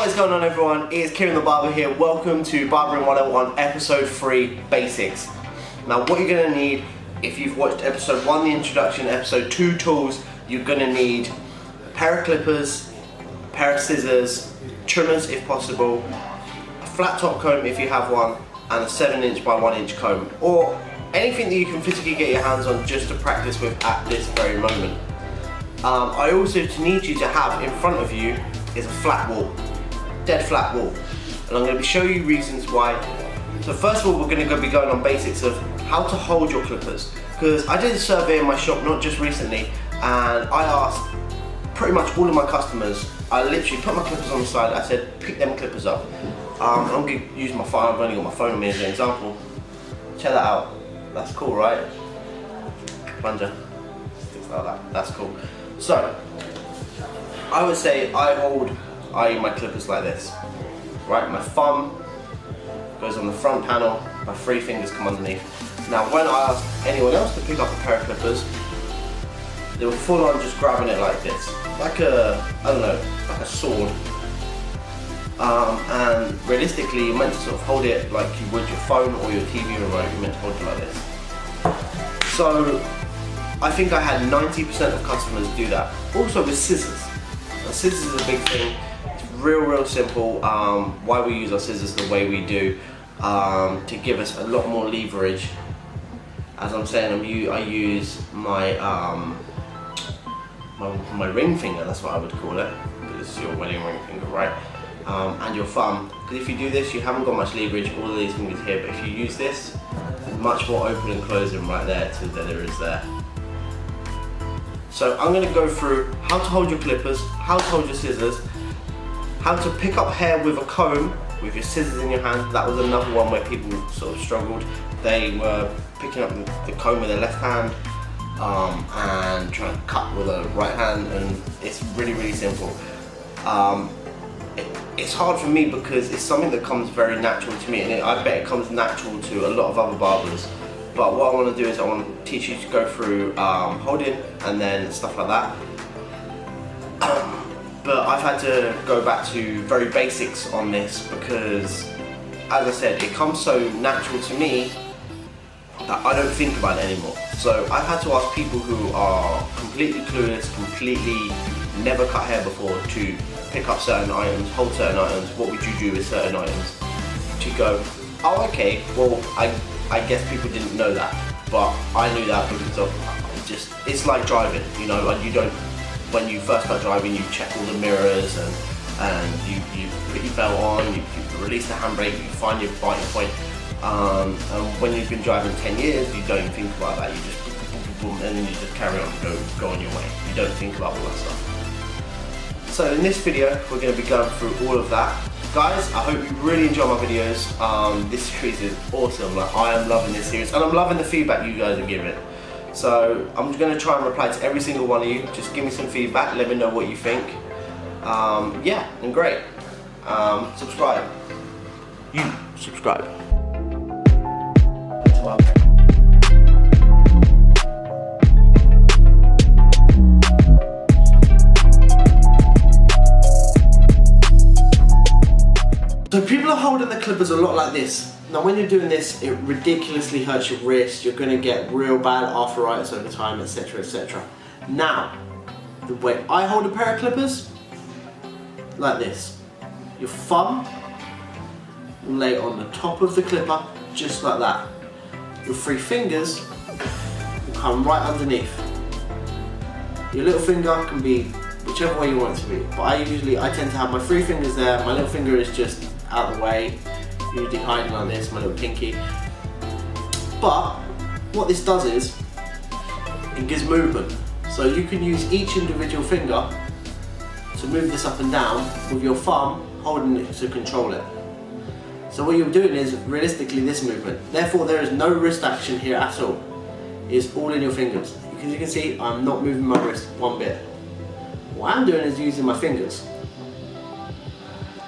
What is going on, everyone? It's Kieran the Barber here. Welcome to Barbering 101 episode 3 basics. Now what you're going to need, if you've watched episode 1 the introduction, episode 2 tools, you're going to need a pair of clippers, a pair of scissors, trimmers if possible, a flat top comb if you have one, and a 7" by 1" comb, or anything that you can physically get your hands on just to practice with at this very moment. I also need you to have in front of you is a flat wall, dead flat wall, and I'm going to show you reasons why. So first of all, we're going to be going on basics of how to hold your clippers, because I did a survey in my shop not just recently, and I asked pretty much all of my customers. I literally put my clippers on the side. I said, pick them clippers up. I'm going to use my phone. I've only got my phone on me as an example. Check that out. That's cool, right? Plunger, sticks like that. That's cool. So I would say I hold my clippers like this, right? My thumb goes on the front panel, my 3 fingers come underneath. Now when I ask anyone else to pick up a pair of clippers, they will full on just grabbing it like this, like a, I don't know, like a sword. And realistically, you're meant to sort of hold it like you would your phone or your TV remote. You're meant to hold it like this. So I think I had 90% of customers do that. Also with scissors. Now, scissors is a big thing. It's real simple. Why we use our scissors the way we do, to give us a lot more leverage. As I'm saying, I use my my ring finger. That's what I would call it. It's your wedding ring finger, right? And your thumb. Because if you do this, you haven't got much leverage. All of these fingers here, but if you use this, much more open and closing right there to there is there. So I'm going to go through how to hold your clippers, how to hold your scissors, how to pick up hair with a comb with your scissors in your hand. That was another one where people sort of struggled. They were picking up the comb with their left hand and trying to cut with a right hand, and it's really simple. It's hard for me because it's something that comes very natural to me, and I bet it comes natural to a lot of other barbers. But what I want to do is I want to teach you to go through holding and then stuff like that. But I've had to go back to very basics on this because, as I said, it comes so natural to me that I don't think about it anymore. So I've had to ask people who are completely clueless, completely never cut hair before, to pick up certain items, hold certain items. What would you do with certain items? To go, oh okay, well I guess people didn't know that, but I knew that because of it's like driving, you know, like you don't, when you first start driving, you check all the mirrors and you put your belt on, you release the handbrake, you find your biting point, and when you've been driving 10 years, you don't even think about that. You just boom, boom, boom, boom, and then you just carry on, go on your way. You don't think about all that stuff. So in this video, we're going to be going through all of that. Guys, I hope you really enjoy my videos. This series is awesome. Like, I am loving this series, and I'm loving the feedback you guys are giving. So I'm going to try and reply to every single one of you. Just give me some feedback. Let me know what you think. Yeah, and great. Subscribe. You subscribe. So people are holding the clippers a lot like this. Now when you're doing this, it ridiculously hurts your wrist. You're going to get real bad arthritis over time, etc, etc. Now, the way I hold a pair of clippers, like this. Your thumb will lay on the top of the clipper, just like that. Your 3 fingers will come right underneath. Your little finger can be whichever way you want it to be, but I tend to have my 3 fingers there. My little finger is just out of the way, usually hiding like this, my little pinky. But what this does is it gives movement, so you can use each individual finger to move this up and down with your thumb holding it to control it. So what you're doing is realistically this movement. Therefore there is no wrist action here at all. It's all in your fingers. Because you can see I'm not moving my wrist one bit. What I'm doing is using my fingers.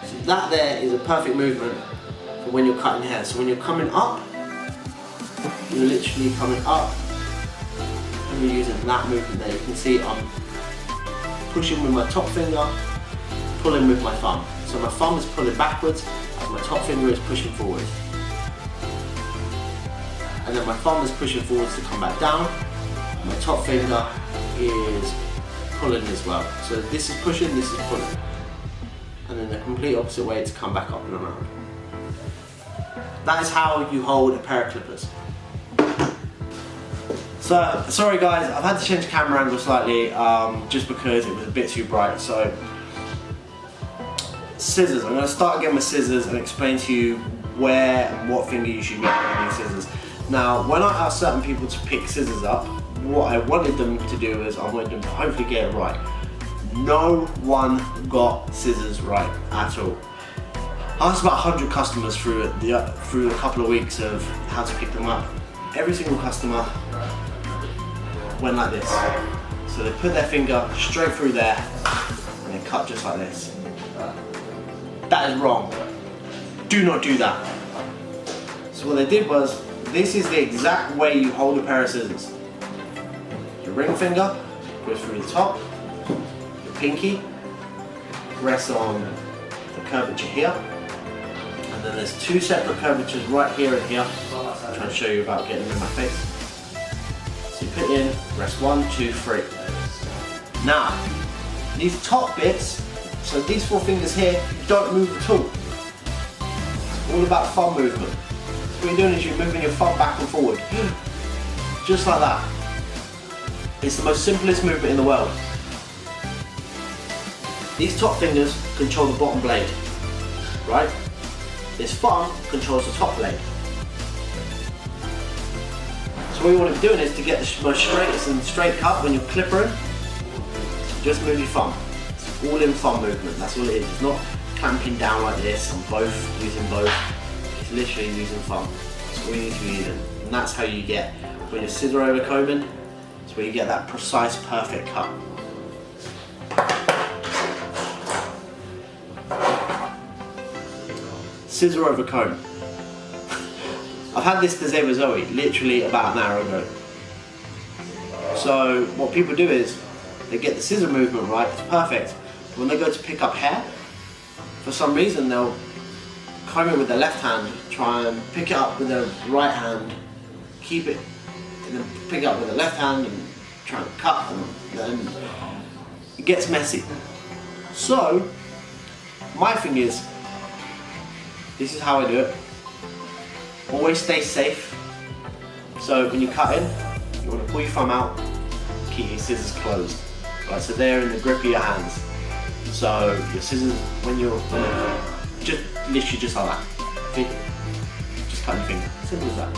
So that there is a perfect movement for when you're cutting hair. So when you're coming up, you're literally coming up and you're using that movement there. You can see I'm pushing with my top finger, pulling with my thumb. So my thumb is pulling backwards as my top finger is pushing forward. And then my thumb is pushing forwards to come back down. And my top finger is pulling as well. So this is pushing, this is pulling. And then the complete opposite way to come back up and around. That is how you hold a pair of clippers. So, sorry guys, I've had to change the camera angle slightly just because it was a bit too bright. So, scissors. I'm going to start again with scissors and explain to you where and what finger you should be using scissors. Now, when I asked certain people to pick scissors up, what I wanted them to do is I wanted them to hopefully get it right. No one got scissors right at all. I asked about 100 customers through a couple of weeks of how to pick them up. Every single customer went like this. So they put their finger straight through there and they cut just like this. That is wrong. Do not do that. So what they did was, this is the exact way you hold a pair of scissors. Your ring finger goes through the top, your pinky rests on the curvature here, and then there's two separate curvatures right here and here. I'm trying to show you about getting them in my face. So you put in, rest 1, 2, 3. Now, these top bits, so these 4 fingers here, don't move at all. It's all about thumb movement. So what you're doing is you're moving your thumb back and forward. Just like that. It's the most simplest movement in the world. These top fingers control the bottom blade, right? This thumb controls the top blade. So what you want to be doing is to get the most straightest and straight cut when you're clippering, just move your thumb. It's all in thumb movement, that's all it is. It's not clamping down like this on both, using both. It's literally using thumb. That's all you need to be using. And that's how you get, when you're scissor over combing, it's where you get that precise, perfect cut. Scissor over comb. I've had this Dezeva Zoe literally about an hour ago. So what people do is they get the scissor movement right, it's perfect. But when they go to pick up hair, for some reason they'll comb it with their left hand, try and pick it up with their right hand, keep it, and then pick it up with their left hand and try and cut, and then it gets messy. So my thing is, this is how I do it. Always stay safe. So when you're cutting, you want to pull your thumb out, keep your scissors closed. Right, so they're in the grip of your hands. So your scissors, when you're just literally just like that. Just cut your finger. Simple as that.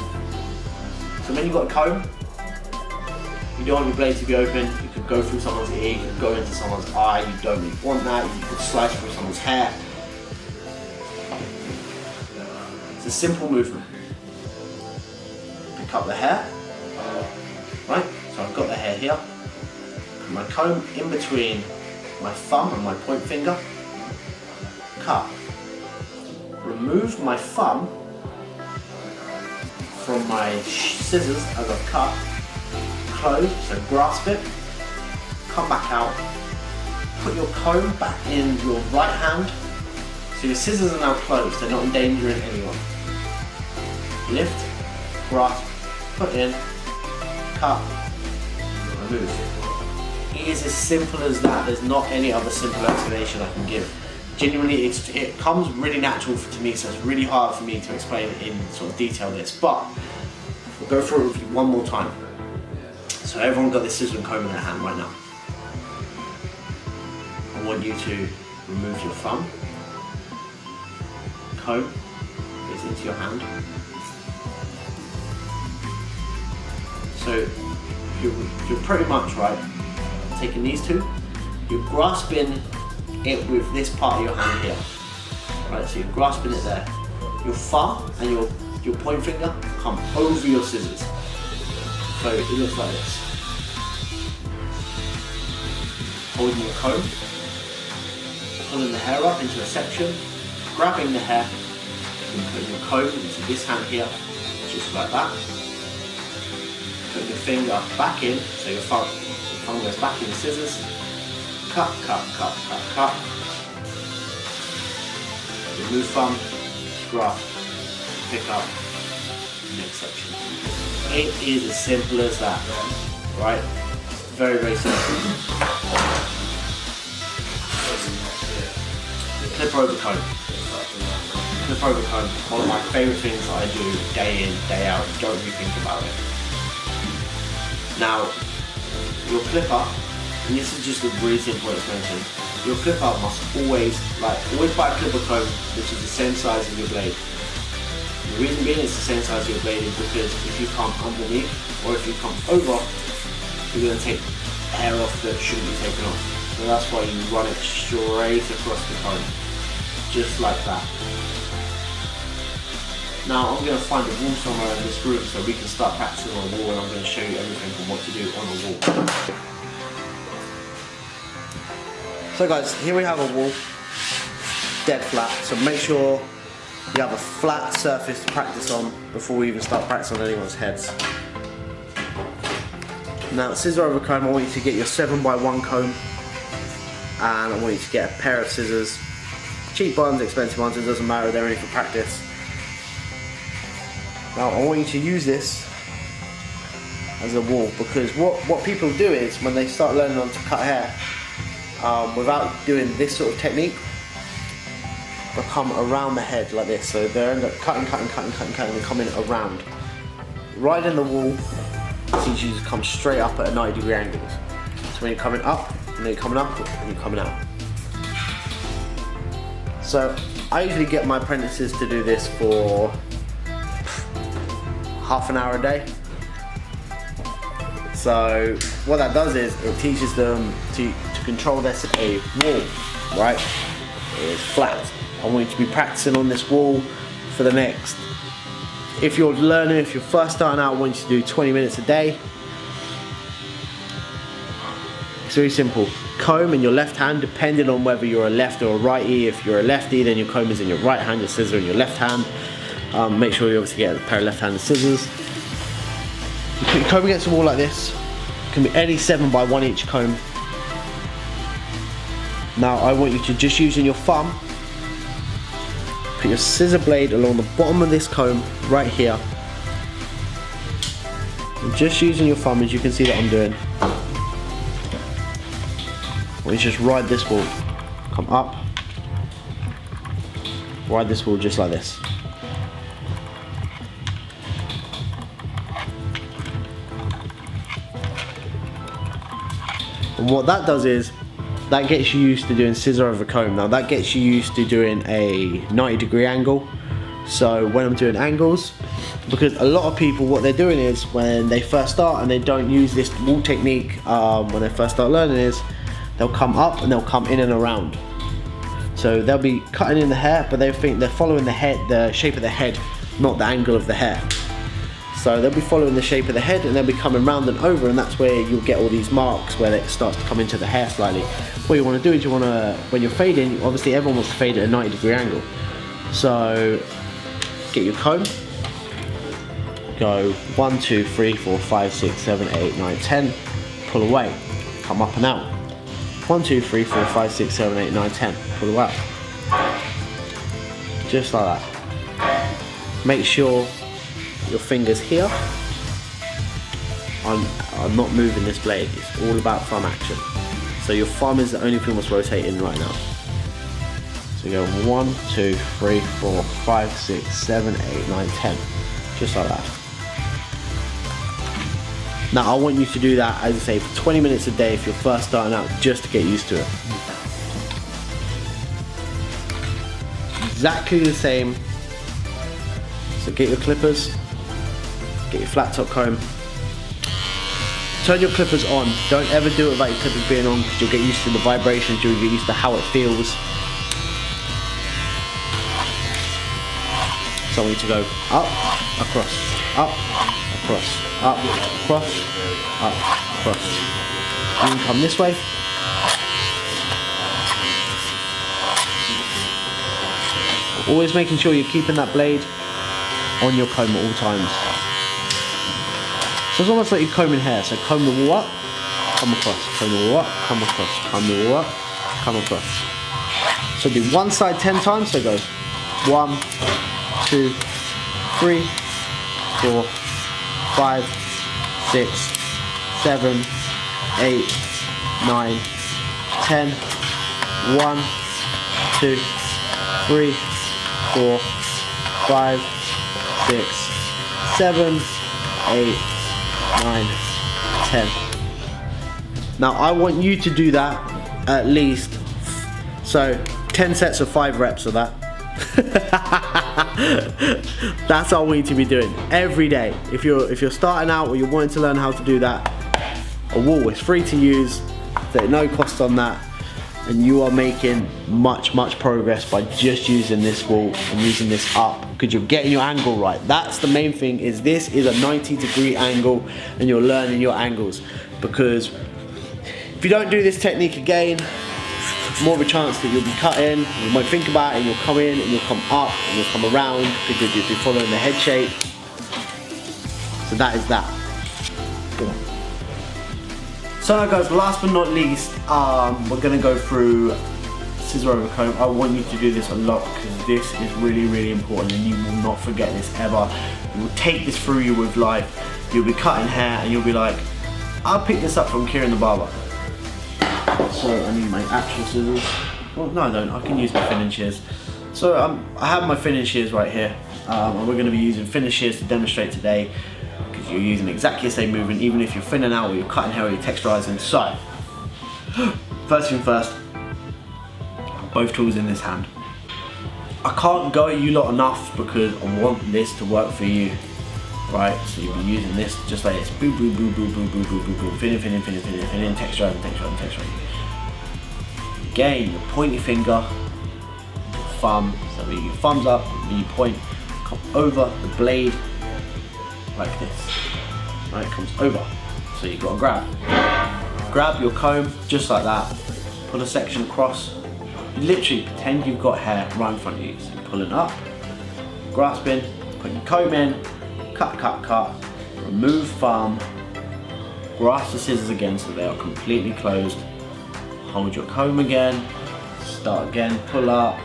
So when you've got a comb, you don't want your blade to be open. You could go through someone's ear, you could go into someone's eye. You don't really want that. You could slice through someone's hair. It's a simple movement. Pick up the hair, right? So I've got the hair here. Put my comb in between my thumb and my point finger. Cut. Remove my thumb from my scissors as I've cut. Close, so grasp it. Come back out. Put your comb back in your right hand. So your scissors are now closed, they're not endangering anyone. Lift, grasp, put in, cut, remove. It is as simple as that. There's not any other simple explanation I can give. Genuinely, it comes really natural to me, so it's really hard for me to explain in sort of detail this, but we'll go through it with you one more time. So everyone got this scissor and comb in their hand right now. I want you to remove your thumb. Comb is into your hand. So you're pretty much right. Taking these two, you're grasping it with this part of your hand here. Right, so you're grasping it there. Your thumb and your point finger come over your scissors. So it looks like this. Holding your comb, pulling the hair up into a section, grabbing the hair, and putting your comb into this hand here, just like that. Putting your finger back in, so your thumb goes back in the scissors. Cut, cut, cut, cut, cut. remove thumb, scrub, pick up, next section. It is as simple as that, right? Very, very simple. Clipper over comb. Clipper over comb, one of my favourite things that I do day in, day out. Don't really think about it. Now, your clipper, and this is just a really simple explanation, your clipper must always buy a clipper comb which is the same size as your blade. The reason being it's the same size as your blade is because if you come underneath or if you come over, you're going to take hair off that shouldn't be taken off. So that's why you run it straight across the comb, just like that. Now I'm going to find a wall somewhere in this room so we can start practicing on a wall, and I'm going to show you everything from what to do on a wall. So guys, here we have a wall, dead flat, so make sure you have a flat surface to practice on before we even start practicing on anyone's heads. Now, scissor over comb, I want you to get your 7x1 comb, and I want you to get a pair of scissors. Cheap ones, expensive ones, it doesn't matter, they're only for practice. Now I want you to use this as a wall, because what people do is when they start learning on to cut hair, without doing this sort of technique, they'll come around the head like this. So they end up cutting and coming around. Right in the wall, teaches you to come straight up at a 90-degree angle. So when you're coming up, and then you're coming up, and you're coming out. So I usually get my apprentices to do this for half an hour a day. So what that does is it teaches them to control this at a wall, right? It's flat. I want you to be practicing on this wall for the next, if you're learning, if you're first starting out, I want you to do 20 minutes a day. It's very simple. Comb in your left hand, depending on whether you're a left or a righty. If you're a lefty, then your comb is in your right hand, your scissor in your left hand. Make sure you obviously get a pair of left-handed scissors. You put your comb against the wall like this. It can be any 7x1 inch comb. Now I want you to just using your thumb, put your scissor blade along the bottom of this comb right here. And just using your thumb, as you can see that I'm doing. I want you to just ride this wall. Come up. Ride this wall just like this. And what that does is, that gets you used to doing scissor over comb. Now that gets you used to doing a 90-degree angle. So when I'm doing angles, because a lot of people, what they're doing is, when they first start and they don't use this wall technique, when they first start learning is, they'll come up and they'll come in and around. So they'll be cutting in the hair, but they think they're following the head, the shape of the head, not the angle of the hair. So they'll be following the shape of the head and they'll be coming round and over, and that's where you'll get all these marks where it starts to come into the hair slightly. What you want to do is you want to, when you're fading, obviously everyone wants to fade at a 90-degree angle. So get your comb, go 1, 2, 3, 4, 5, 6, 7, 8, 9, 10, pull away, come up and out. 1, 2, 3, 4, 5, 6, 7, 8, 9, 10, pull away. Just like that. Make sure your fingers here are not moving this blade. It's all about thumb action. So your thumb is the only thing that's rotating right now. So go 1, 2, 3, 4, 5, 6, 7, 8, 9, 10. Just like that. Now I want you to do that, as I say, for 20 minutes a day if you're first starting out, just to get used to it. Exactly the same. So get your clippers, get your flat top comb, turn your clippers on. Don't ever do it without your clippers being on, because you'll get used to the vibrations, you'll get used to how it feels. So I want you to go up, across, up, across, up, across, up, across. You can come this way. Always making sure you're keeping that blade on your comb at all times. So it's almost like you're combing hair. So comb the wall up, come across, comb the wall up, come across, comb the wall up, come across. So do one side 10 times, so go 1, 2, 3, 4, 5, 6, 7, 8, 9, 10, 1, 2, 3, 4, 5, 6, 7, 8, 9, 10. Now I want you to do that at least, so 10 sets of 5 reps of that. That's all we need to be doing every day. If you're starting out or you're wanting to learn how to do that, a wall is free to use, there's no cost on that, and you are making much progress by just using this wall and using this up, because you're getting your angle right. That's the main thing, is this is a 90-degree angle and you're learning your angles, because if you don't do this technique again, more of a chance that you'll be cutting, you might think about it and you'll come in and you'll come up and you'll come around because you'll be following the head shape. So that is that. So now guys, last but not least, we're going to go through scissor over comb. I want you to do this a lot because this is really important and you will not forget this ever. You will take this through you with life. You'll be cutting hair and you'll be like, I'll pick this up from Kieran the barber. So I need my actual scissors. Well, no I don't, I can use my thinning shears. So I have my thinning shears right here, and we're going to be using thinning shears to demonstrate today, because you're using exactly the same movement even if you're thinning out or you're cutting hair or you're texturizing. So, first thing first, both tools in this hand. I can't go at you lot enough because I want this to work for you. Right, so you'll be using this just like this. Boom, boom, boom, boom, boom, boom, boom, boom, boom. Thinning, texturizing. Again, you point your finger, thumb, so your thumbs up, and you point, come over the blade like this. Right, it comes over. So you've got to grab your comb just like that. Pull a section across. You literally pretend you've got hair right in front of you. So you're pulling up, grasping, putting your comb in. Cut, remove thumb, grasp the scissors again so they are completely closed, hold your comb again, start again, pull up,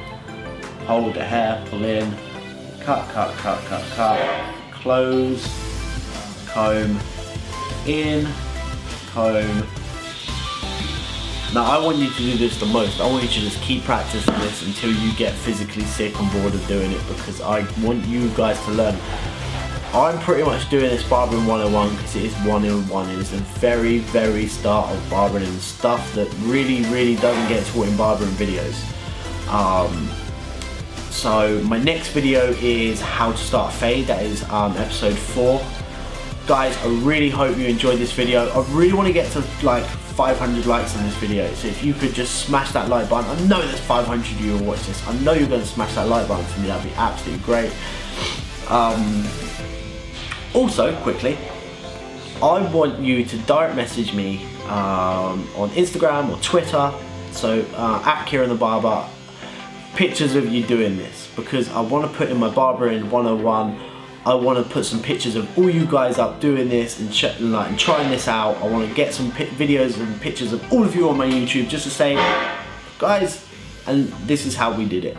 hold the hair, pull in, cut, close, comb, in, comb. Now I want you to do this the most. I want you to just keep practicing this until you get physically sick and bored of doing it, because I want you guys to learn. I'm pretty much doing this Barbering 101 because it is 101. It is the very start of barbering and stuff that really doesn't get taught in barbering videos. So my next video is how to start a fade. That is episode 4. Guys, I really hope you enjoyed this video. I really want to get to like 500 likes on this video, so if you could just smash that like button. I know there's 500 of you who watch this. I know you're going to smash that like button for me. That'd be absolutely great. Also, quickly, I want you to direct message me on Instagram or Twitter, so at Kieran the Barber, pictures of you doing this, because I want to put in my Barbering 101, I want to put some pictures of all you guys up doing this and trying this out. I want to get some videos and pictures of all of you on my YouTube just to say, guys, and this is how we did it.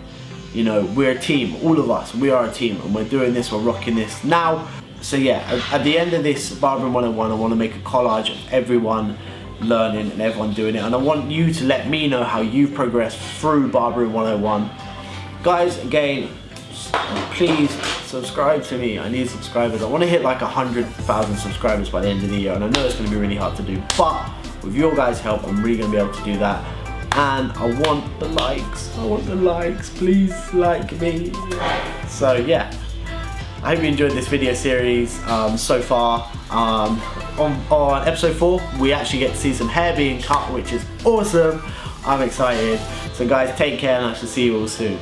You know, we're a team, all of us, we are a team, and we're doing this, we're rocking this now. So yeah, at the end of this Barbering 101, I want to make a collage of everyone learning and everyone doing it, and I want you to let me know how you've progressed through Barbering 101. Guys, again, please subscribe to me. I need subscribers. I want to hit like 100,000 subscribers by the end of the year, and I know it's going to be really hard to do, but with your guys' help, I'm really going to be able to do that. And I want the likes. Please like me. So yeah, I hope you enjoyed this video series so far. On episode 4, we actually get to see some hair being cut, which is awesome. I'm excited. So guys, take care and I shall see you all soon.